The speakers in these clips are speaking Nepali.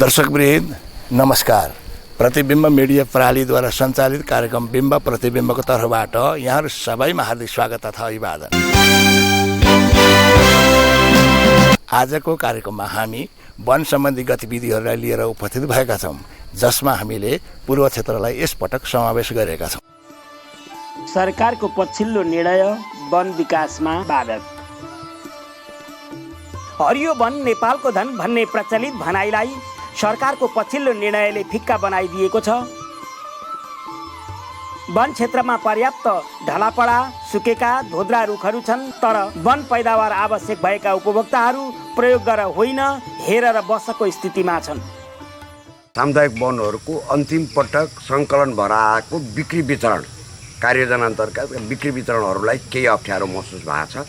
दर्शकवृन्द नमस्कार। प्रतिबिम्ब मिडिया प्रणालीद्वारा सञ्चालित कार्यक्रम बिम्ब प्रतिबिम्बको तर्फबाट यहाँहरू सबैमा हार्दिक स्वागत तथा अभिवादन। आजको कार्यक्रममा हामी वन सम्बन्धी गतिविधिहरूलाई लिएर उपस्थित भएका छौँ, जसमा हामीले पूर्व क्षेत्रलाई यसपटक समावेश गरेका छौँ। सरकारको पछिल्लो निर्णय वन विकासमा बाधक। हरियो वन नेपालको धन भन्ने प्रचलित भनाइलाई सरकारको पछिल्लो निर्णयले फिक्का बनाइदिएको छ। वन क्षेत्रमा पर्याप्त ढलापडा, सुकेका धोद्रा रुखहरू छन्, तर वन पैदावार आवश्यक भएका उपभोक्ताहरू प्रयोग गरेर होइन, हेरेर बसेको स्थितिमा छन्। सामुदायिक वनहरूको अन्तिम पटक सङ्कलन भएर आएको बिक्री वितरण कार्ययोजना अन्तर्गत बिक्री वितरणहरूलाई केही अप्ठ्यारो महसुस भएको छ।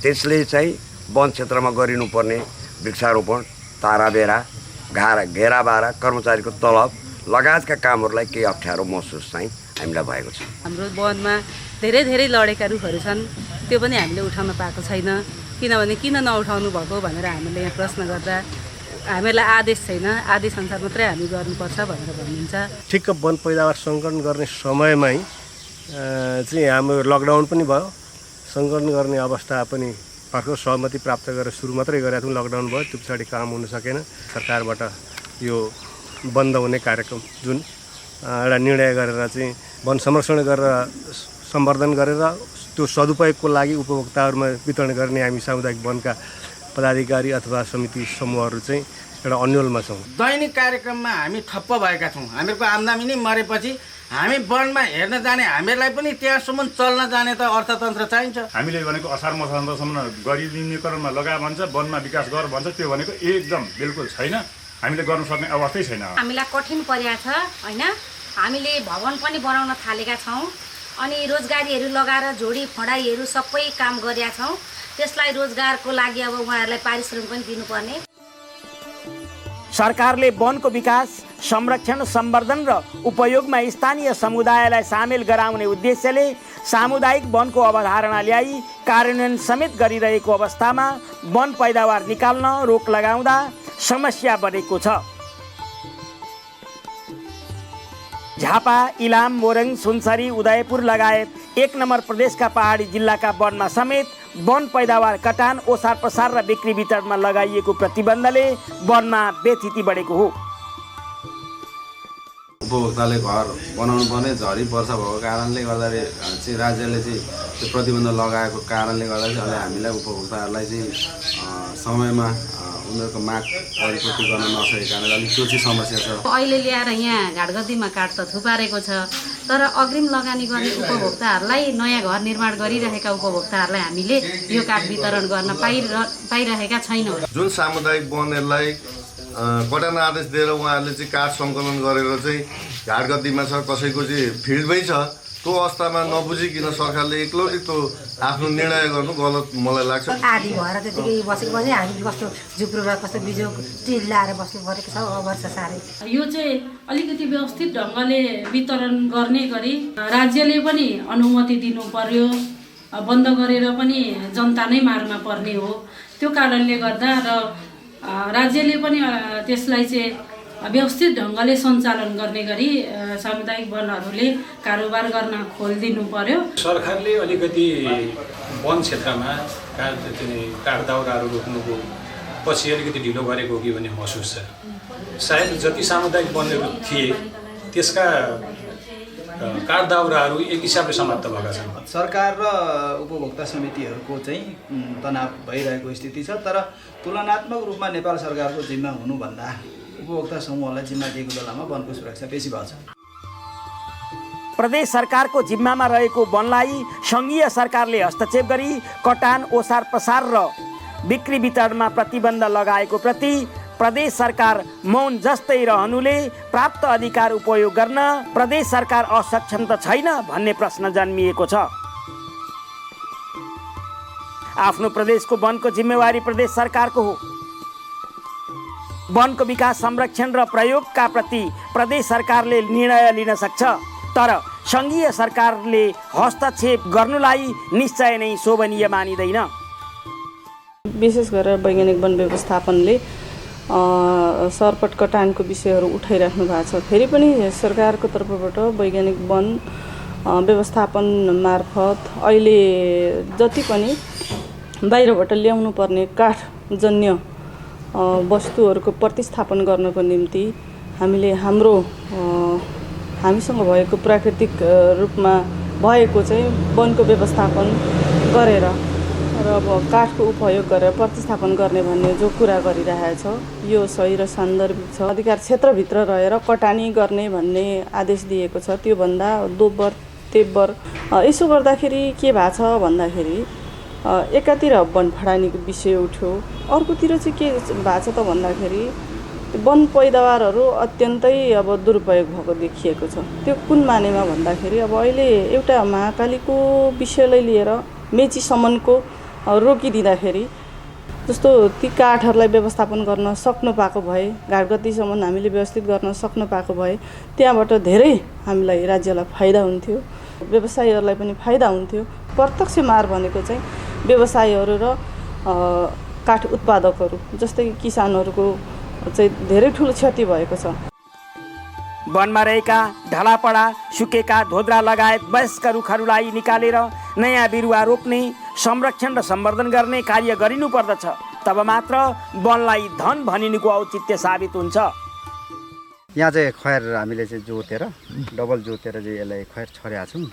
त्यसले चाहिँ वन क्षेत्रमा गरिनुपर्ने वृक्षारोपण, ताराबेरा, घेराबारा, कर्मचारीको तलब लगायतका कामहरूलाई केही अप्ठ्यारो महसुस चाहिँ हामीलाई भएको छ। हाम्रो वनमा धेरै लडेका रुखहरू छन्, त्यो पनि हामीले उठाउन पाएको छैन। किनभने किन नउठाउनु भएको भनेर हामीले यहाँ प्रश्न गर्दा हामीलाई आदेश छैन, आदेशअनुसार मात्रै हामी गर्नुपर्छ भनेर भनिन्छ। ठिक्क वन पैदावार सङ्कलन गर्ने समयमै चाहिँ हाम्रो लकडाउन पनि भयो। सङ्कलन गर्ने अवस्था पनि अर्को सहमति प्राप्त गरेर सुरु मात्रै गरेका थियौँ, लकडाउन भयो, त्यो पछाडि काम हुन सकेन। सरकारबाट यो बन्द हुने कार्यक्रम जुन एउटा निर्णय गरेर चाहिँ वन संरक्षण गरेर सम्वर्धन गरेर त्यो सदुपयोगको लागि उपभोक्ताहरूमा वितरण गर्ने हामी सामुदायिक वनका पदाधिकारी अथवा समिति समूहहरू चाहिँ एउटा अन्योलमा छौँ। दैनिक कार्यक्रममा हामी ठप्प भएका छौँ। हामीहरूको आम्दानी नै मरेपछि हामी वनमा हेर्न जाने, हामीलाई पनि त्यहाँसम्म चल्न जाने त अर्थतन्त्र चाहिन्छ। हामीले भनेको असार मसान्तसम्म गरिदिने क्रममा लगा भन्छ, वनमा विकास गर भन्छ, त्यो भनेको एकदम बिल्कुल छैन। हामीले गर्न सक्ने अवस्थै छैन। हामीलाई कठिन परिया छ हैन। हामीले भवन पनि बनाउन थालेका छौँ, अनि रोजगारीहरू लगाएर झोडी फडाइहरू सबै काम गरेका छौँ। त्यसलाई रोजगारको लागि अब उहाँहरूलाई पारिश्रमिक पनि दिनुपर्ने। सरकारले वनको विकास, संरक्षण, सम्वर्धन र उपयोगमा स्थानीय समुदायलाई सामेल गराउने उद्देश्यले सामुदायिक वनको अवधारणा ल्याई कार्यान्वयन समेत गरिरहेको अवस्थामा वन पैदावार निकाल्न रोक लगाउँदा समस्या बढेको छ। झापा, इलाम, मोरङ, सुनसरी, उदयपुर लगायत 1 नम्बर प्रदेशका पहाडी जिल्लाका वनमा समेत वन पैदावार कटान, ओसार पसार र बिक्री वितरणमा लगाइएको प्रतिबन्धले वनमा व्यथिति बढेको हो। उपभोक्ताले घर बनाउनु पर्ने झरी वर्षा भएको कारणले गर्दाखेरि चाहिँ राज्यले चाहिँ त्यो प्रतिबन्ध लगाएको कारणले गर्दा चाहिँ अहिले हामीलाई उपभोक्ताहरूलाई चाहिँ समयमा उनीहरूको माग परिपूर्ति गर्न नसकेको कारणले अलिक त्यो चाहिँ समस्या छ। अहिले ल्याएर यहाँ घाटगद्दीमा काठ त थुपारेको छ, तर अग्रिम लगानी गर्ने उपभोक्ताहरूलाई, नयाँ घर निर्माण गरिरहेका उपभोक्ताहरूलाई हामीले यो काठ वितरण गर्न पाइरहेका छैनौँ। जुन सामुदायिक वनहरूलाई कटान आदेश दिएर उहाँहरूले चाहिँ काठ सङ्कलन गरेर चाहिँ घाटगद्दीमा छ, कसैको चाहिँ फिल्डमै छ, त्यो अवस्थामा नबुझिकन सरकारले एक्लौटी त्यो आफ्नो निर्णय गर्नु गलत मलाई लाग्छ। आदि भएर त्यतिकै बसेको पनि हामी कस्तो झुप्रो र कस्तो बिजोग टिल लाएर बस्नु परेको छ वर्ष साह्रै। यो चाहिँ अलिकति व्यवस्थित ढङ्गले वितरण गर्ने गरी राज्यले पनि अनुमति दिनु पर्यो। बन्द गरेर पनि जनता नै मारमा पर्ने हो। त्यो कारणले गर्दा र राज्यले पनि त्यसलाई चाहिँ व्यवस्थित ढङ्गले सञ्चालन गर्ने गरी सामुदायिक वनहरूले कारोबार गर्न खोलिदिनु पर्यो। सरकारले अलिकति वन क्षेत्रमा काठ दाउराहरू रोक्नुको पछि अलिकति ढिलो गरेको हो कि भन्ने महसुस छ। सायद जति सामुदायिक वनहरू थिए त्यसका काठ दाउराहरू एक हिसाबले समाप्त भएका छन्। सरकार र उपभोक्ता समितिहरूको चाहिँ तनाव भइरहेको स्थिति छ, तर तुलनात्मक रूपमा नेपाल सरकारको जिम्मा हुनुभन्दा उपभोक्ता समूहलाई जिम्मा दिएको बेलामा वनको सुरक्षा बेसी भएको छ। प्रदेश सरकारको जिम्मामा रहेको वनलाई सङ्घीय सरकारले हस्तक्षेप गरी कटान, ओसार पसार र बिक्री वितरणमा प्रतिबन्ध लगाएको प्रति प्रदेश सरकार मौन जस्तै रहनुले प्राप्त अधिकार उपयोग गर्न प्रदेश सरकार असक्षम त छैन भन्ने प्रश्न जन्मिएको छ। आफ्नो प्रदेशको वनको जिम्मेवारी प्रदेश सरकारको हो। वनको विकास, संरक्षण र प्रयोगका प्रति प्रदेश सरकारले निर्णय लिन सक्छ, तर सङ्घीय सरकारले हस्तक्षेप गर्नुलाई निश्चय नै शोभनीय मानिँदैन। विशेष गरेर वैज्ञानिक वन व्यवस्थापनले सरपट कटानको विषयहरू उठाइराख्नु भएको छ। फेरि पनि सरकारको तर्फबाट वैज्ञानिक वन व्यवस्थापन मार्फत अहिले जति पनि बाहिरबाट ल्याउनु पर्ने काठजन्य वस्तुहरूको प्रतिस्थापन गर्नको निम्ति हामीले हामीसँग भएको प्राकृतिक रूपमा भएको चाहिँ वनको व्यवस्थापन गरेर र अब काठको उपयोग गरेर प्रतिस्थापन गर्ने भन्ने जो कुरा गरिरहेछ यो सही र सान्दर्भिक छ। अधिकार क्षेत्रभित्र रहेर कटानी गर्ने भन्ने आदेश दिएको छ। त्योभन्दा दोब्बर तेब्बर यसो गर्दाखेरि के भएको छ भन्दाखेरि एकातिर वन फडानीको विषय उठ्यो, अर्कोतिर चाहिँ के भएको छ त भन्दाखेरि वन पैदावारहरू अत्यन्तै अब दुरुपयोग भएको देखिएको छ। त्यो कुन मानेमा भन्दाखेरि अब अहिले एउटा महाकालीको विषयलाई लिएर मेचीसम्मको रोकिदिँदाखेरि जस्तो ती काठहरूलाई व्यवस्थापन गर्न सक्नु पाएको भए, घाटगतिसम्म हामीले व्यवस्थित गर्न सक्नु पाएको भए त्यहाँबाट धेरै हामीलाई राज्यलाई फाइदा हुन्थ्यो, व्यवसायीहरूलाई पनि फाइदा हुन्थ्यो। प्रत्यक्ष मार भनेको चाहिँ व्यवसायीहरू र काठ उत्पादकहरू जस्तै कि किसानहरूको चाहिँ धेरै ठुलो क्षति भएको छ। वनमा रहेका ढलापडा, सुकेका धोद्रा लगायत वयस्क रुखहरूलाई निकालेर नयाँ बिरुवा रोप्ने, संरक्षण र सम्वर्धन गर्ने कार्य गरिनु पर्दछ। तब मात्र वनलाई धन भनिनुको औचित्य साबित हुन्छ। यहाँ चाहिँ खैर हामीले चाहिँ जोतेर डबल जोतेर चाहिँ यसलाई खैर छरेका छौँ।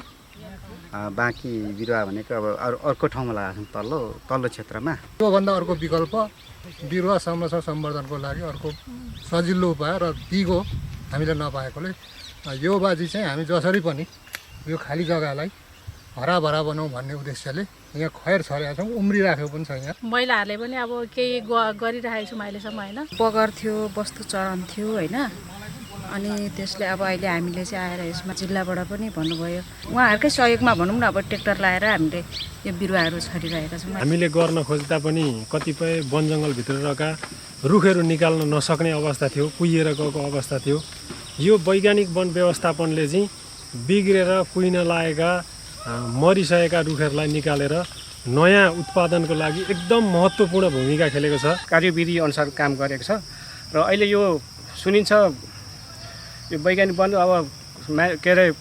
बाँकी बिरुवा भनेको अब अर्को ठाउँमा लगाएको छौँ, तल्लो क्षेत्रमा। त्योभन्दा अर्को विकल्प बिरुवा संरक्षण सम्वर्धनको लागि अर्को सजिलो उपाय र दिगो हामीले नपाएकोले यो बाजी चाहिँ हामी जसरी पनि यो खाली जग्गालाई हराभरा बनाऊँ भन्ने उद्देश्यले यहाँ खैर छरेका छौँ। उम्रिराखेको पनि छ। यहाँ महिलाहरूले पनि अब केही गरिरहेको छौँ अहिलेसम्म होइन। बगर थियो, वस्तु चरन थियो होइन। अनि त्यसले अब अहिले हामीले चाहिँ आएर यसमा जिल्लाबाट पनि भन्नुभयो, उहाँहरूकै सहयोगमा भनौँ न, अब ट्र्याक्टर लगाएर हामीले यो बिरुवाहरू छरिरहेका छौँ। हामीले गर्न खोज्दा पनि कतिपय वन जङ्गलभित्र रहेका रुखहरू निकाल्न नसक्ने अवस्था थियो, कुहिएर गएको अवस्था थियो। यो वैज्ञानिक वन व्यवस्थापनले चाहिँ बिग्रेर कुहिन लागेका मरिसकेका रुखहरूलाई निकालेर नयाँ उत्पादनको लागि एकदम महत्त्वपूर्ण भूमिका खेलेको छ। कार्यविधि अनुसार काम गरेको छ र अहिले यो सुनिन्छ यो वैज्ञानिक वन अब के अरे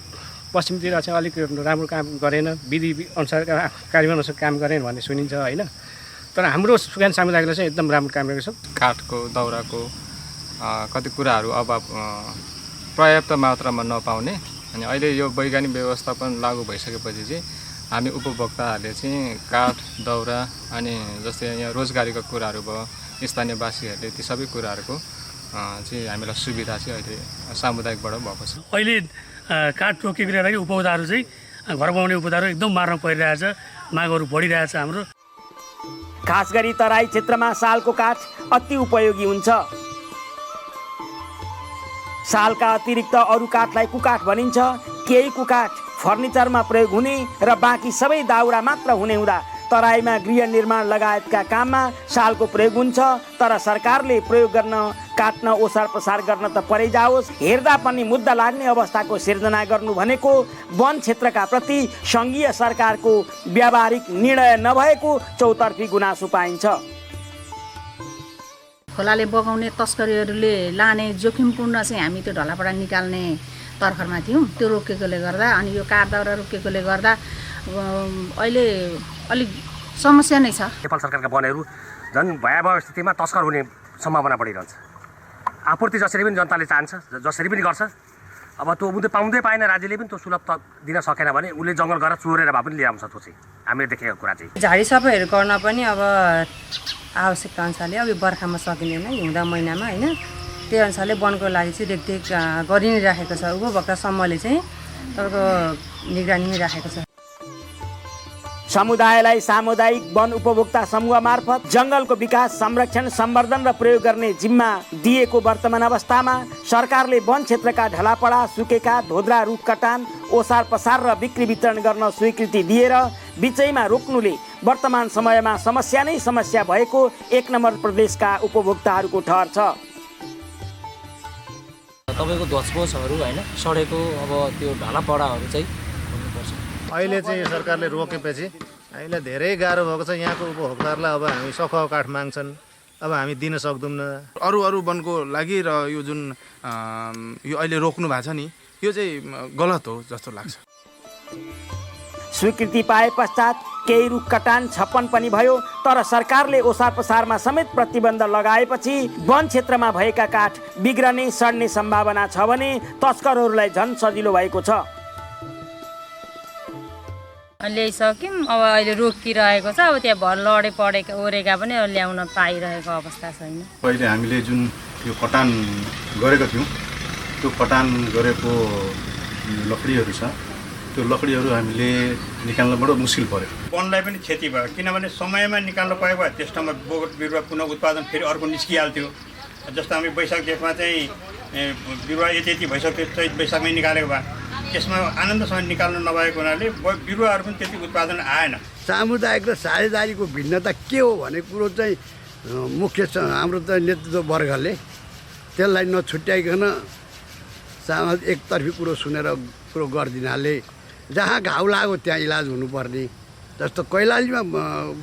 पश्चिमतिर चाहिँ अलिक राम्रो काम गरेन, विधि अनुसार कार्यक्रम अनुसार काम गरेन भन्ने सुनिन्छ होइन। तर हाम्रो सुगान सामुदायिकले चाहिँ एकदम राम्रो काम गरेको छ। काठको दाउराको कति कुराहरू अभाव पर्याप्त मात्रामा नपाउने अनि अहिले यो वैज्ञानिक व्यवस्थापन लागू भइसकेपछि चाहिँ हामी उपभोक्ताहरूले चाहिँ काठ दाउरा अनि जस्तै यहाँ रोजगारीको कुराहरू भयो, स्थानीयवासीहरूले ती सबै कुराहरूको चाहिँ हामीलाई सुविधा चाहिँ अहिले सामुदायिकबाट भएको छ। अहिले काठ टोकेको लागि उपभोक्ताहरू चाहिँ घर बनाउने उपभोक्ताहरू एकदम मार्न परिरहेछ, मागहरू बढिरहेछ हाम्रो। खास गरी तराई क्षेत्रमा सालको काठ अति उपयोगी हुन्छ। सालका अतिरिक्त अरू काठलाई कुकाठ भनिन्छ। केही कुकाठ फर्निचरमा प्रयोग हुने र बाँकी सबै दाउरा मात्र हुने हुँदा तराईमा गृह निर्माण लगायतका काममा सालको प्रयोग हुन्छ। तर सरकारले प्रयोग गर्न, काट्न, ओसार पसार गर्न त परै जाओस्, हेर्दा पनि मुद्दा लाग्ने अवस्थाको सिर्जना गर्नु भनेको वन क्षेत्रका प्रति सङ्घीय सरकारको व्यावहारिक निर्णय नभएको चौतर्फी गुनासो पाइन्छ। खोलाले बगाउने तस्करीहरूले लाने जोखिमपूर्ण चाहिँ हामी त्यो ढलापडा निकाल्ने तर्खरमा थियौँ। त्यो रोकेकोले गर्दा अनि यो काठ दाउरा रोकेकोले गर्दा अहिले अलिक समस्या नै छ। नेपाल सरकारका वनहरू झन् भयावह स्थितिमा तस्कर हुने सम्भावना बढिरहन्छ। आपूर्ति जसरी पनि जनताले चाहन्छ, जसरी पनि गर्छ। अब त्यो उनीहरूले पाउँदै पाएन, राज्यले पनि त्यो सुलभ दिन सकेन भने उसले जङ्गल गएर चोरेर भए पनि ल्याउँछ। त्यो चाहिँ हामीले देखेको कुरा चाहिँ झाडी सफाइहरू गर्न पनि अब आवश्यकता अनुसारले अब बर्खामा सकिँदैन, हिउँदा महिनामा होइन। त्यही अनुसारले वनको लागि चाहिँ रेखदेख गरि नै राखेको छ। उपभोक्ता समूहले चाहिँ तपाईँको निगरानी राखेको छ। समुदायलाई सामुदायिक वन उपभोक्ता समूह मार्फत जङ्गलको विकास, संरक्षण, सम्वर्धन र प्रयोग गर्ने जिम्मा दिएको वर्तमान अवस्थामा सरकारले वन क्षेत्रका ढलापडा, सुकेका धोद्रा रुख कटान, ओसार पसार र बिक्री वितरण गर्न स्वीकृति दिएर बिचैमा रोक्नुले वर्तमान समयमा समस्या नै समस्या भएको 1 नम्बर प्रदेशका उपभोक्ताहरूको ठहर छ। तपाईँको ध्वजपोषहरू होइन सडेको अब त्यो ढलापडाहरू चाहिँ हुनुपर्छ। अहिले चाहिँ सरकारले रोकेपछि हामीलाई धेरै गाह्रो भएको छ। यहाँको उपभोक्ताहरूलाई अब हामी सखुवा काठ माग्छन्, अब हामी दिन सक्दैनौँ। अरू वनको लागि र यो जुन यो अहिले रोक्नु भएको छ नि यो चाहिँ गलत हो जस्तो लाग्छ। स्वीकृति पाए पश्चात केही रुख कटान छप्पन पनि भयो, तर सरकारले ओसार पसारमा समेत प्रतिबन्ध लगाएपछि वन क्षेत्रमा भएका काठ बिग्रने सड्ने सम्भावना छ भने तस्करहरूलाई झन् सजिलो भएको छ। ल्याइसक्यौँ, अब अहिले रोकिरहेको छ। अब त्यहाँ भर लडे पढेका ओरेका पनि ल्याउन पाइरहेको अवस्था छैन। पहिले हामीले जुन यो कटान गरेको थियौँ त्यो कटान गरेको लकडीहरू छ, त्यो लकडीहरू हामीले निकाल्न बडो मुस्किल पर्यो। वनलाई पनि क्षति भयो, किनभने समयमा निकाल्नु पायो भए त्यस ठाउँमा बोट बिरुवा पुनः उत्पादन फेरि अर्को निस्किहाल्थ्यो। जस्तो हामी वैशाख जेठमा चाहिँ बिरुवा यति भइसक्यो, चैत वैशाखमै निकालेको भए त्यसमा आनन्दसँग निकाल्नु नभएको हुनाले बिरुवाहरू पनि त्यति उत्पादन आएन। सामुदायिक र साझेदारीको भिन्नता के हो भन्ने कुरो चाहिँ मुख्य हाम्रो चाहिँ नेतृत्व वर्गले त्यसलाई नछुट्याइकन एकतर्फी कुरो सुनेर कुरो गरिदिनाले जहाँ घाउ लाग्यो त्यहाँ इलाज हुनुपर्ने। जस्तो कैलालीमा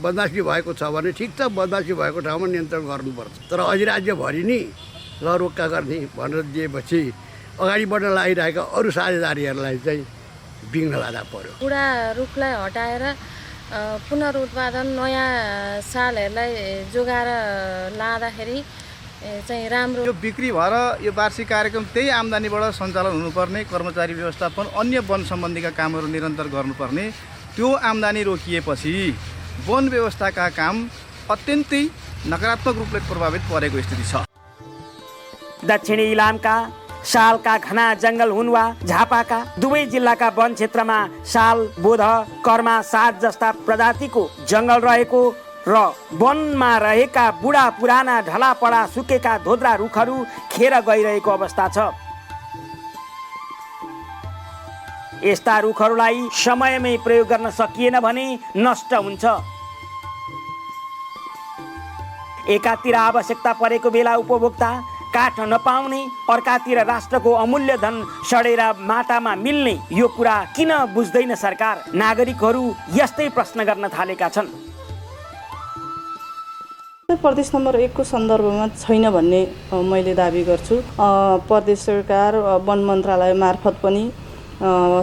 बदमासी भएको छ भने ठिक छ, बदमासी भएको ठाउँमा नियन्त्रण गर्नुपर्छ, तर अधिराज्यभरि नि ल रोक्का गर्ने भनेर दिएपछि अगाडि बढ्न लागिरहेका अरू साझेदारीहरूलाई चाहिँ बिग्न लाग्दा पर्यो। पुरा रुखलाई हटाएर पुनरुत्पादन नयाँ सालहरूलाई जोगाएर लाँदाखेरि चाहिँ राम्रो। यो बिक्री भएर यो वार्षिक कार्यक्रम त्यही आम्दानीबाट सञ्चालन हुनुपर्ने, कर्मचारी व्यवस्थापन अन्य वन सम्बन्धीका कामहरू निरन्तर गर्नुपर्ने, त्यो आम्दानी रोकिएपछि वन व्यवस्थाका काम अत्यन्तै नकारात्मक रूपले प्रभावित परेको स्थिति छ। दक्षिणी इलामका सालका घना जङ्गल हुन् वा झापाका दुवै जिल्लाका वन क्षेत्रमा साल, बोध, कर्मा, साज जस्ता प्रजातिको जङ्गल रहेको र वनमा रहेका बुढा पुराना ढलापडा सुकेका धोद्रा रुखहरू खेर गइरहेको अवस्था छ। यस्ता रुखहरूलाई समयमै प्रयोग गर्न सकिएन भने नष्ट हुन्छ। एकातिर आवश्यकता परेको बेला उपभोक्ता काठ नपाउने, अर्कातिर राष्ट्रको अमूल्य धन सडेर माटामा मिल्ने, यो कुरा किन बुझ्दैन सरकार? नागरिकहरू यस्तै प्रश्न गर्न थालेका छन्। प्रदेश नम्बर 1 को सन्दर्भमा छैन भन्ने मैले दाबी गर्छु। प्रदेश सरकार वन मन्त्रालय मार्फत पनि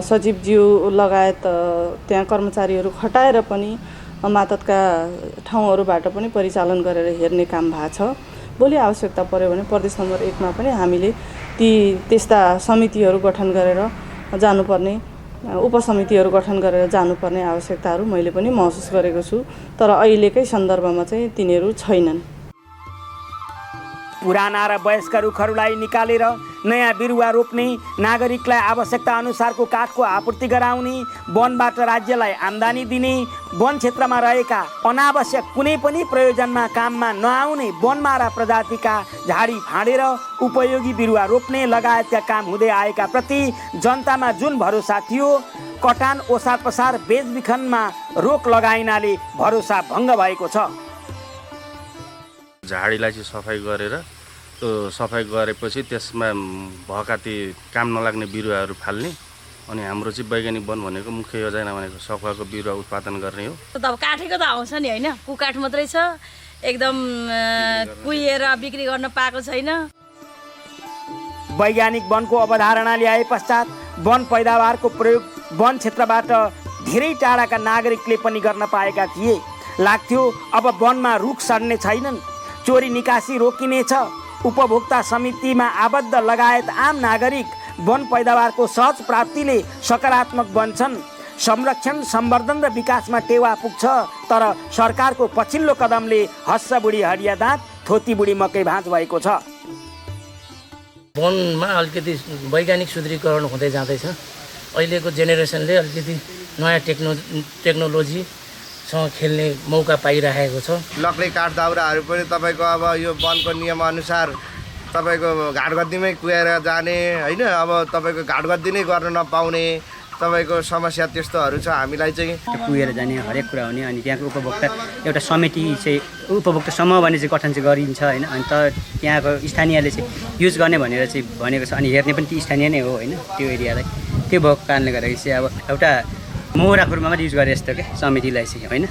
सचिवज्यू लगायत त्यहाँ कर्मचारीहरू खटाएर पनि मातहतका ठाउँहरूबाट पनि परिचालन गरेर हेर्ने काम भएको छ। भोलि आवश्यकता पर्यो भने प्रदेश नम्बर 1 मा पनि हामीले त्यस्ता समितिहरू गठन गरेर जानुपर्ने, उपसमितिहरू गठन गरेर जानुपर्ने आवश्यकताहरू मैले पनि महसुस गरेको छु, तर अहिलेकै सन्दर्भमा चाहिँ तिनीहरू छैनन्। पुराना र वयस्क रुखहरूलाई निकालेर नयाँ बिरुवा रोप्ने, नागरिकलाई आवश्यकता अनुसारको काठको आपूर्ति गराउने, वनबाट राज्यलाई आम्दानी दिने, वन क्षेत्रमा रहेका अनावश्यक कुनै पनि प्रयोजनमा काममा नआउने वनमारा प्रजातिका झाडी फाँडेर उपयोगी बिरुवा रोप्ने लगायतका काम हुँदै आएका प्रति जनतामा जुन भरोसा थियो, कटान ओसार पसार बेचबिखनमा रोक लगाइनाले भरोसा भङ्ग भएको छ। झाडीलाई चाहिँ सफाइ गरेर त्यो सफाइ गरेपछि त्यसमा भएका ती काम नलाग्ने बिरुवाहरू फाल्ने, अनि हाम्रो चाहिँ वैज्ञानिक वन भनेको मुख्य योजना भनेको सफाको बिरुवा उत्पादन गर्ने हो। अब काठेको त आउँछ नि होइन, कुकाठ मात्रै छ, एकदम कुहिएर बिक्री गर्न पाएको छैन। वैज्ञानिक वनको अवधारणा ल्याए पश्चात वन पैदावारको प्रयोग वन क्षेत्रबाट धेरै टाढाका नागरिकले पनि गर्न पाएका थिए। लाग्थ्यो अब वनमा रुख सड्ने छैनन्, चोरी निकासी रोकिनेछ, उपभोक्ता समितिमा आबद्ध लगायत आम नागरिक वन पैदावारको सहज प्राप्तिले सकारात्मक बन्छन्, संरक्षण, सम्वर्धन र विकासमा टेवा पुग्छ। तर सरकारको पछिल्लो कदमले हस्स बुढी हडिया दाँत, थोती बुढी मकै भाँच भएको छ। वनमा अलिकति वैज्ञानिक सुदृढीकरण हुँदै जाँदैछ। अहिलेको जेनेरेसनले अलिकति नयाँ टेक्नोलोजीसँग खेल्ने मौका पाइरहेको छ। लकडी काठ दाउराहरू पनि तपाईँको अब यो वनको नियमअनुसार तपाईँको घाटगद्दीमै कुहेर जाने होइन, अब तपाईँको घाटगद्दी नै गर्न नपाउने तपाईँको समस्या त्यस्तोहरू छ। हामीलाई चाहिँ कुहेर जाने हरेक कुरा हुने, अनि त्यहाँको उपभोक्ता एउटा समिति चाहिँ उपभोक्ता समूह भन्ने चाहिँ गठन चाहिँ गरिन्छ होइन, अनि त त्यहाँको स्थानीयले चाहिँ युज गर्ने भनेर चाहिँ भनेको छ, अनि हेर्ने पनि ती स्थानीय नै हो होइन त्यो एरियालाई। त्यो भएको कारणले गर्दाखेरि चाहिँ अब एउटा मोहराको रूपमा मात्रै युज गरे जस्तो क्या समितिलाई चाहिँ होइन।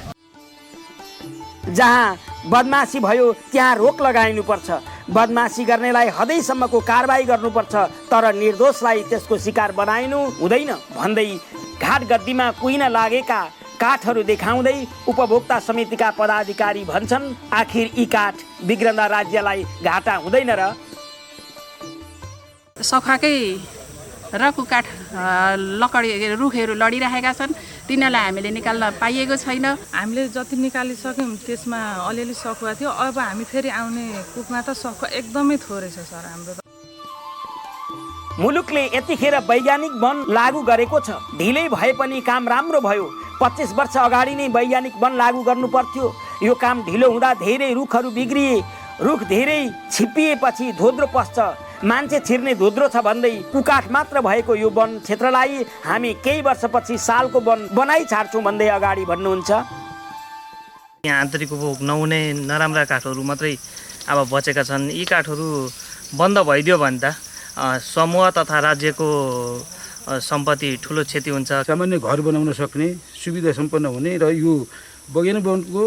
जहाँ बदमासी भयो त्यहाँ रोक लगाइनुपर्छ, बदमासी गर्नेलाई हदैसम्मको कारबाही गर्नुपर्छ, तर निर्दोषलाई त्यसको शिकार बनाइनु हुँदैन भन्दै घाट गद्दीमा कुइन लागेका काठहरू देखाउँदै उपभोक्ता समितिका पदाधिकारी भन्छन्, आखिर यी काठ बिग्रँदा राज्यलाई घाटा हुँदैन र? सखाकै रकु काठ लकडी रुखहरू लडिरहेका छन्, तिनीहरूलाई हामीले निकाल्न पाइएको छैन। हामीले जति निकालिसक्यौँ त्यसमा अलिअलि सखुवा थियो, अब हामी फेरि आउने कुपमा त सखुवा एकदमै थोरै छ सर हाम्रो त। मुलुकले यतिखेर वैज्ञानिक वन लागू गरेको छ, ढिलै भए पनि काम राम्रो भयो। 25 वर्ष अगाडि नै वैज्ञानिक वन लागू गर्नु पर्थ्यो। यो काम ढिलो हुँदा धेरै रुखहरू बिग्रिए, रुख धेरै छिप्पिएपछि धोद्रो पस्छ, मान्छे छिर्ने धोद्रो छ भन्दै कुकाठ मात्र भएको यो वन क्षेत्रलाई हामी केही वर्षपछि सालको वन बनाइ छाड्छौँ भन्दै अगाडि भन्नुहुन्छ। यहाँ आन्तरिक उपभोग नहुने नराम्रा काठहरू मात्रै अब बचेका छन्। यी काठहरू बन्द भइदियो भने त समूह तथा राज्यको सम्पत्ति ठुलो क्षति हुन्छ। सामान्य घर बनाउन सक्ने सुविधा सम्पन्न हुने र यो वैज्ञानिक वनको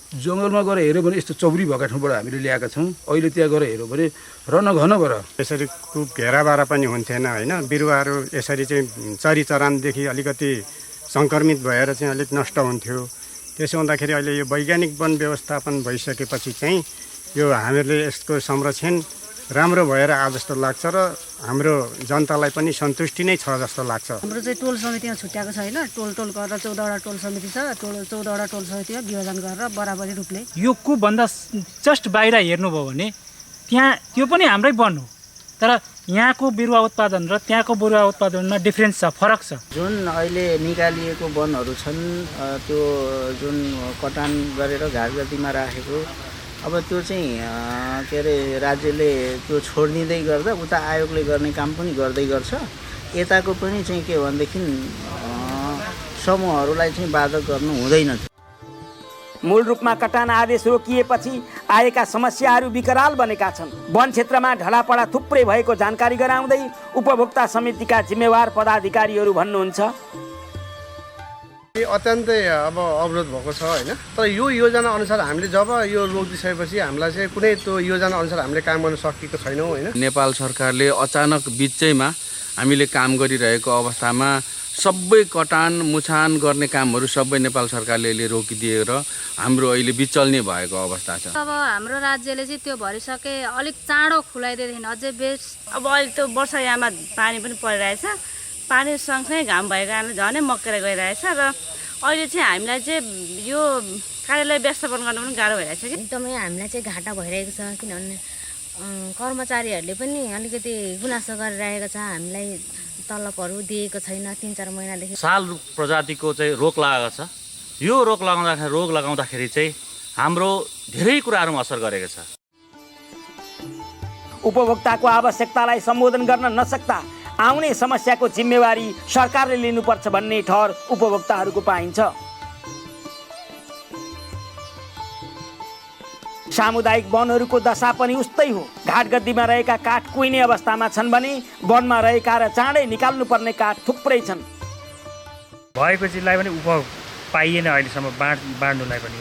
जङ्गलमा गएर हेऱ्यो भने यस्तो चौरी भएका ठाउँबाट हामीले ल्याएका छौँ। अहिले त्यहाँ गएर हेऱ्यो भने रनघन भएर यसरी कुप घेराबारा पनि हुन्थेन होइन। बिरुवाहरू यसरी चाहिँ चरीचरानदेखि अलिकति सङ्क्रमित भएर चाहिँ अलिक नष्ट हुन्थ्यो। त्यसो हुँदाखेरि अहिले यो वैज्ञानिक वन व्यवस्थापन भइसकेपछि चाहिँ यो हामीहरूले यसको संरक्षण राम्रो भएर आए जस्तो लाग्छ र हाम्रो जनतालाई पनि सन्तुष्टि नै छ जस्तो लाग्छ। हाम्रो चाहिँ टोल समितिमा छुट्याएको छ होइन, टोल गरेर 14वटा टोल समिति छ, 14वटा टोल समितिमा विभाजन गरेर बराबरी रूपले यो कुपभन्दा जस्ट बाहिर हेर्नुभयो भने त्यहाँ त्यो पनि हाम्रै वन हो, तर यहाँको बिरुवा उत्पादन र त्यहाँको बिरुवा उत्पादनमा डिफ्रेन्स छ, फरक छ। जुन अहिले निकालिएको वनहरू छन् त्यो जुन कटान गरेर घाटगद्दीमा राखेको, अब त्यो चाहिँ के अरे राज्यले त्यो छोडिदिँदै गर्दा उता आयोगले गर्ने काम पनि गर्दै गर्छ। यताको पनि चाहिँ के भनेदेखि समूहहरूलाई चाहिँ बाधक गर्नु हुँदैन। मूल रूपमा कटान आदेश रोकिएपछि आएका समस्याहरू विकराल बनेका छन्। वन क्षेत्रमा ढलापडा थुप्रै भएको जानकारी गराउँदै उपभोक्ता समितिका जिम्मेवार पदाधिकारीहरू भन्नुहुन्छ, अत्यन्तै अब अवरोध भएको छ होइन। तर यो योजना अनुसार हामीले जब यो रोकिदिसकेपछि हामीलाई चाहिँ कुनै त्यो योजना अनुसार हामीले काम गर्न सकेको छैनौँ होइन। नेपाल सरकारले अचानक बिचैमा हामीले काम गरिरहेको अवस्थामा सबै कटान मुछान गर्ने कामहरू सबै नेपाल सरकारले रोकिदिएर हाम्रो अहिले बिचल्ने भएको अवस्था छ। अब हाम्रो राज्यले चाहिँ त्यो भरिसके अलिक चाँडो खुलाइदिएदेखि अझै बेस्ट। अब अहिले त्यो वर्षायाममा पानी पनि परिरहेछ, पानी सँगसँगै घाम भएको कारणले झनै मक्केर गइरहेछ र अहिले चाहिँ हामीलाई चाहिँ यो कार्यालय व्यवस्थापन गर्न पनि गाह्रो भइरहेछ कि एकदमै हामीलाई चाहिँ घाटा भइरहेको छ। किनभने कर्मचारीहरूले पनि अलिकति गुनासो गरिरहेको छ, हामीलाई तलबहरू दिएको छैन 3-4 महिनादेखि। साल प्रजातिको चाहिँ रोग लागेको छ। यो रोग लगाउँदाखेरि चाहिँ हाम्रो धेरै कुराहरूमा असर गरेको छ। उपभोक्ताको आवश्यकतालाई सम्बोधन गर्न नसक्दा आउने समस्याको जिम्मेवारी सरकारले लिनुपर्छ भन्ने ठहर उपभोक्ताहरूको पाइन्छ। सामुदायिक वनहरूको दशा पनि उस्तै हो। घाटगद्दीमा रहेका काठ कुहिने अवस्थामा छन् भने वनमा रहेका र चाँडै निकाल्नुपर्ने काठ थुप्रै छन्। भएको चिजलाई पनि उपभोग पाइएन अहिलेसम्म बाँड्नुलाई पनि,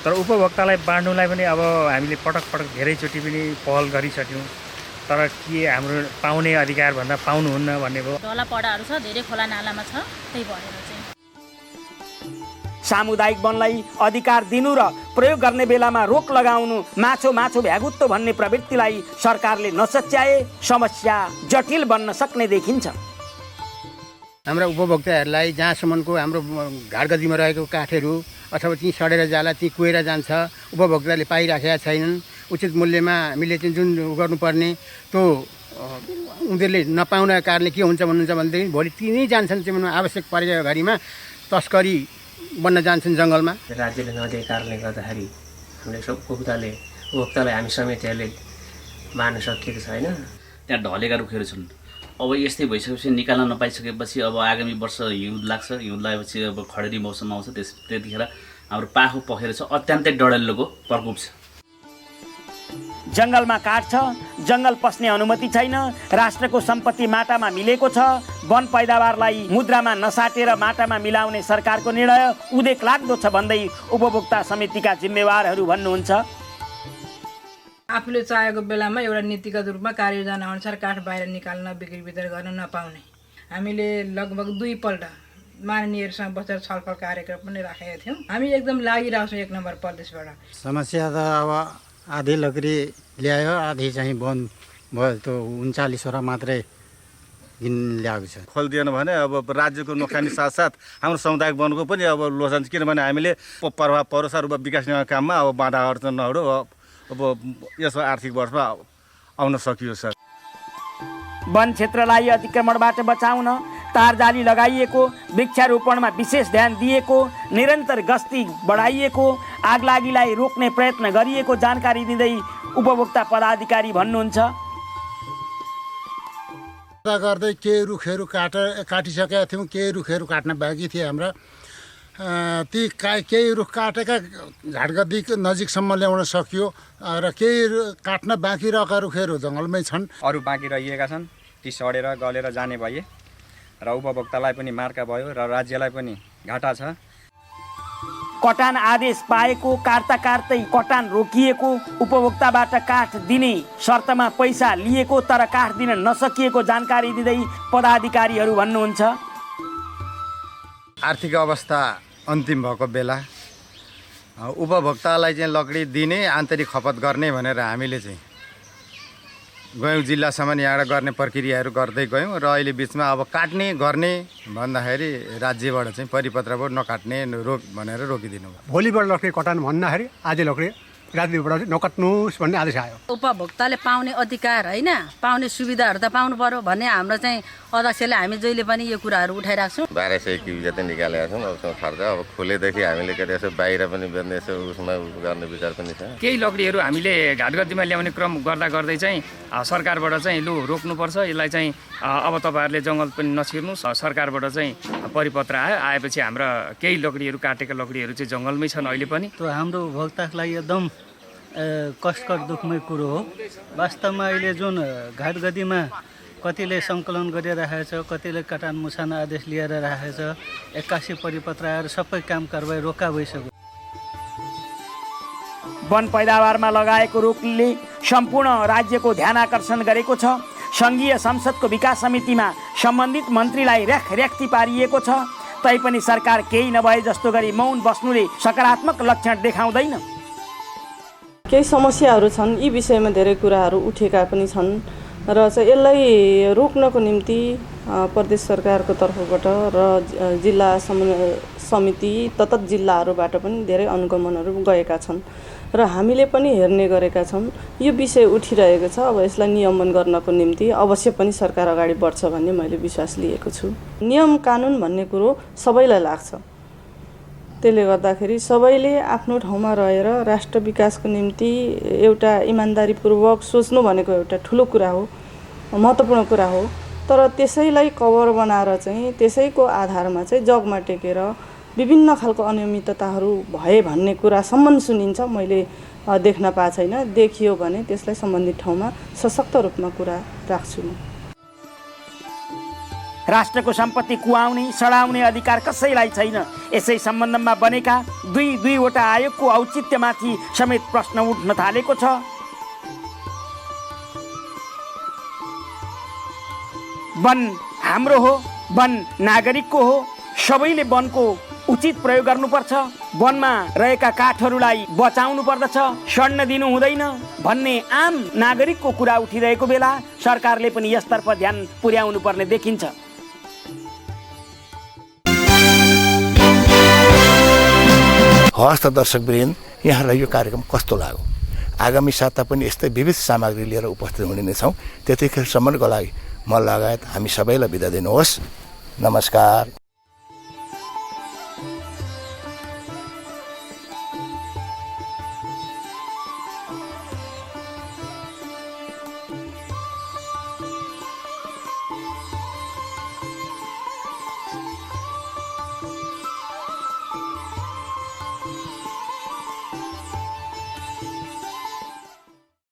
तर उपभोक्तालाई बाँड्नुलाई पनि अब हामीले पटक धेरैचोटि पनि पहल गरिसक्यौँ, तर के हाम्रो पाउने अधिकार भन्दा पाउनुहुन्न भन्ने भयो। ढलापडाहरू छ, धेरै खोला नालामा छ, त्यही भएर चाहिँ सामुदायिक वनलाई अधिकार दिनु र प्रयोग गर्ने बेलामा रोक लगाउनु माछो भ्यागुत्तो भन्ने प्रवृत्तिलाई सरकारले नसच्याए समस्या जटिल बन्न सक्ने देखिन्छ। हाम्रा उपभोक्ताहरूलाई जहाँसम्मको हाम्रो घाटगद्दीमा रहेको काठहरू अथवा ती सडेर जाला, ती कुहेर जान्छ, उपभोक्ताले पाइराखेका छैनन्। उचित मूल्यमा हामीले चाहिँ जुन गर्नुपर्ने त्यो उनीहरूले नपाउनको कारणले के हुन्छ भन्नुहुन्छ भनेदेखि भोलि तिनै जान्छन् चाहिँ आवश्यक परेको घडीमा तस्करी बन्न जान्छन् जङ्गलमा। राज्यले नदिएको कारणले गर्दाखेरि हामीले उपभोक्तालाई हामी समितिहरूले मार्न सकिएको छैन। त्यहाँ ढलेका रुखहरू छन्। अब यस्तै भइसकेपछि निकाल्न नपाइसकेपछि अब आगामी वर्ष हिउँद लाग्छ, हिउँद लागेपछि अब खडेरी मौसम आउँछ, त्यतिखेर हाम्रो पाखो पखेर छ, अत्यन्तै डढेलोको प्रकोप छ। जङ्गलमा काठ छ, जङ्गल पस्ने अनुमति छैन, राष्ट्रको सम्पत्ति माटामा मिलेको छ, वन पैदावारलाई मुद्रामा नसाटेर माटामा मिलाउने सरकारको निर्णय उदेक लाग्दो छ भन्दै उपभोक्ता समितिका जिम्मेवारहरू भन्नुहुन्छ। आफूले चाहेको बेलामा एउटा नीतिगत रूपमा कार्ययोजना अनुसार काठ बाहिर निकाल्न, बिक्री वितरण गर्न नपाउने हामीले लगभग 2 पल्ट माननीयहरूसँग बसेर छलफल कार्यक्रम पनि राखेका थियौँ। हामी एकदम लागिरहेको छौँ 1 नम्बर प्रदेशबाट। समस्या त अब आधी लकडी ल्यायो, आधी चाहिँ बन्द भयो। त्यो 39वटा मात्रै ल्याएको छ। खोलिदिएन भने अब राज्यको नोक्सानी साथसाथ हाम्रो सामुदायिक वनको पनि अब लोस, किनभने हामीले प्रभाव परोस् र विकास निर्माण काममा अब बाधा अर्चन नहुनु अब यस आर्थिक वर्षमा आउन सकियो सर। वन क्षेत्रलाई अतिक्रमणबाट बचाउन तारजाली लगाइएको, वृक्षारोपणमा विशेष ध्यान दिएको, निरन्तर गस्ती बढाइएको, आगलागीलाई रोक्ने प्रयत्न गरिएको जानकारी दिँदै उपभोक्ता पदाधिकारी भन्नुहुन्छ। गर्दै केही रुखहरू काटिसकेका थियौँ, केही रुखहरू काट्न बाँकी थिए हाम्रा। ती केही रुख काटेका घाटगद्दी नजिकसम्म ल्याउन सकियो र केही काट्न बाँकी रहेका रुखहरू जङ्गलमै छन्। अरू बाँकी रहिएका छन्, ती सडेर गलेर जाने भए र उपभोक्तालाई पनि मार्का भयो र राज्यलाई पनि घाटा छ। कटान आदेश पाएको काट्दै कटान रोकिएको, उपभोक्ताबाट काठ दिने शर्तमा पैसा लिएको तर काठ दिन नसकिएको जानकारी दिँदै पदाधिकारीहरू भन्नुहुन्छ। आर्थिक अवस्था अन्तिम भएको बेला उपभोक्तालाई चाहिँ लकडी दिने, आन्तरिक खपत गर्ने भनेर हामीले चाहिँ गयौँ जिल्लासम्म यहाँबाट गर्ने प्रक्रियाहरू गर्दै गयौँ र अहिले बिचमा अब काट्ने गर्ने भन्दाखेरि राज्यबाट चाहिँ परिपत्रबाट नकाट्ने भनेर रोकिदिनु भयो। भोलिबाट लकडी कटान भन्दाखेरि आज लकडी राज्यबाट नकाट्नुहोस् भन्ने आदेश आयो। उपभोक्ताले पाउने अधिकार होइन, पाउने सुविधाहरू त पाउनु पर्यो भन्ने हाम्रो चाहिँ अध्यक्षले हामी जहिले पनि यो कुराहरू उठाइरहेको छौँ। 1200 क्युबिक जति निकालेका छौँ। अब खर्च अब खुलेदेखि हामीले के यसो बाहिर पनि बेच्ने यसो उसमा गर्ने विचार पनि छ। केही लकडीहरू हामीले घाटगद्दीमा ल्याउने क्रम गर्दै चाहिँ सरकारबाट चाहिँ लु रोक्नुपर्छ, यसलाई चाहिँ अब तपाईँहरूले जङ्गल पनि नछिर्नुहोस्। सरकारबाट चाहिँ परिपत्र आएपछि हाम्रा केही लकडीहरू काटेका लकडीहरू चाहिँ जङ्गलमै छन् अहिले पनि। त्यो हाम्रो उपभोक्ताको लागि एकदम कष्टकर दुःखमय कुरो हो। वास्तवमा अहिले जुन घाटगद्दीमा कतिले सङ्कलन गरिरहेछ, कतिले कटान मुछान आदेश लिएर राखेछ, 81 परिपत्र आएर सबै काम कारबाही रोका भइसक्यो। वन पैदावारमा लगाएको रोकले सम्पूर्ण राज्यको ध्यान आकर्षण गरेको छ। सङ्घीय संसदको विकास समितिमा सम्बन्धित मन्त्रीलाई रेखरेखती पारिएको छ, तैपनि सरकार केही नभए जस्तो गरी मौन बस्नुले सकारात्मक लक्षण देखाउँदैन। केही समस्याहरू छन्, यी विषयमा धेरै कुराहरू उठेका पनि छन् र चाहिँ यसलाई रोक्नको निम्ति प्रदेश सरकारको तर्फबाट र जिल्ला समिति तत्त जिल्लाहरूबाट पनि धेरै अनुगमनहरू गएका छन् र हामीले पनि हेर्ने गरेका छौँ। यो विषय उठिरहेको छ। अब यसलाई नियमन गर्नको निम्ति अवश्य पनि सरकार अगाडि बढ्छ भन्ने मैले विश्वास लिएको छु। नियम कानुन भन्ने कुरो सबैलाई लाग्छ, त्यसले गर्दाखेरि सबैले आफ्नो ठाउँमा रहेर राष्ट्र विकासको निम्ति एउटा इमान्दारीपूर्वक सोच्नु भनेको एउटा ठुलो कुरा हो, महत्त्वपूर्ण कुरा हो। तर त्यसैलाई कभर बनाएर चाहिँ त्यसैको आधारमा चाहिँ जगमा टेकेर विभिन्न खालको अनियमितताहरू भए भन्ने कुरासम्म सुनिन्छ, मैले देख्न पाएको छैन। देखियो भने त्यसलाई सम्बन्धित ठाउँमा सशक्त रूपमा कुरा राख्छु म। राष्ट्रको सम्पत्ति कुहाउने सडाउने अधिकार कसैलाई छैन। यसै सम्बन्धमा बनेका दुईवटा आयोगको औचित्यमाथि समेत प्रश्न उठ्न थालेको छ। वन हाम्रो हो, वन नागरिकको हो, सबैले वनको उचित प्रयोग गर्नुपर्छ। वनमा रहेका काठहरूलाई बचाउनु पर्दछ, सड्न दिनु हुँदैन भन्ने आम नागरिकको कुरा उठिरहेको बेला सरकारले पनि यसतर्फ ध्यान पुर्याउनु पर्ने देखिन्छ। हवस् त दर्शकवृन्द, यहाँलाई यो कार्यक्रम कस्तो लाग्यो? आगामी साता पनि यस्तै विविध सामग्री लिएर उपस्थित हुने नै छौँ। त्यतिखेरसम्मको लागि म लगायत हामी सबैलाई बिदा दिनुहोस्। नमस्कार।